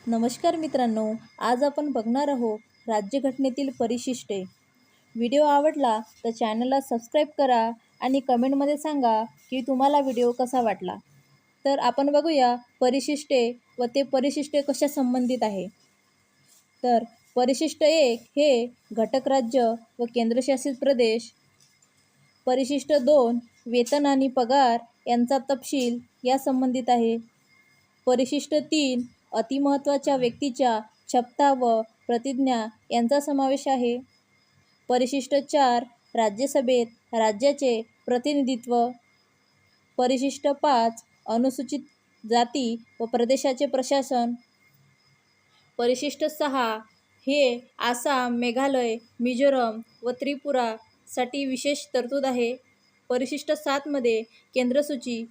नमस्कार मित्रांनो, आज आपण बघणार आहोत राज्यघटनेतील परिशिष्टे। व्हिडिओ आवडला तर चॅनलला सबस्क्राईब करा आणि कमेंटमध्ये सांगा की तुम्हाला व्हिडिओ कसा वाटला। तर आपण बघूया परिशिष्टे व ते परिशिष्टे कशा संबंधित आहे। तर परिशिष्ट 1 हे घटक राज्य व केंद्रशासित प्रदेश, परिशिष्ट 2 वेतन आणि पगार यांचा तपशील या संबंधित आहे, परिशिष्ट 3 अतिमहत्त्वाच्या व्यक्तीच्या छप्ता व प्रतिज्ञा यांचा समावेश आहे, परिशिष्ट 4 राज्यसभेत राज्याचे प्रतिनिधित्व, परिशिष्ट 5 अनुसूचित जाती व प्रदेशाचे प्रशासन, परिशिष्ट 6 हे आसाम, मेघालय, मिझोरम व त्रिपुरासाठी विशेष तरतूद आहे, परिशिष्ट 7 मध्ये केंद्रसूची,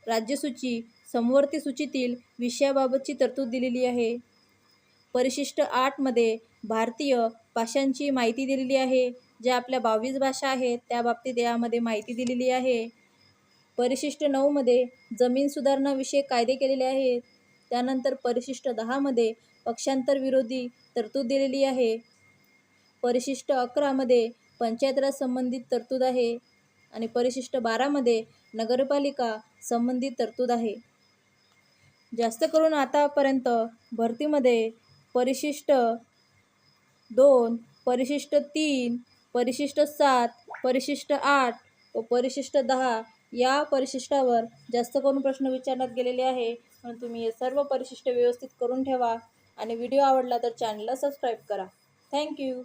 राज्यसूची, समवर्ती सूचीतील विषयाबाबतची तरतूद दिलेली आहे, परिशिष्ट 8 मध्ये भारतीय भाषांची माहिती दिलेली आहे, ज्या आपल्या 22 भाषा आहेत त्या बाबतीत यामध्ये माहिती दिलेली आहे, परिशिष्ट 9 मध्ये जमीन सुधारणा विषयक कायदे केलेले आहेत, त्यानंतर परिशिष्ट 10 मध्ये पक्षांतर विरोधी तरतूद दिलेली आहे, परिशिष्ट 11 मध्ये पंचायत राज संबंधित तरतूद आहे आणि परिशिष्ट 12 मध्ये नगरपालिका संबंधित तरतूद आहे। जास्त करून आतापर्यंत भरतीमध्ये परिशिष्ट 2, परिशिष्ट 3, परिशिष्ट 7, परिशिष्ट 8 व परिशिष्ट 10 या परिशिष्टावर जास्त करून प्रश्न विचारण्यात गेलेले आहे, म्हणून तुम्ही हे सर्व परिशिष्ट व्यवस्थित करून ठेवा आणि व्हिडिओ आवडला तर चॅनलला सबस्क्राईब करा। थँक्यू।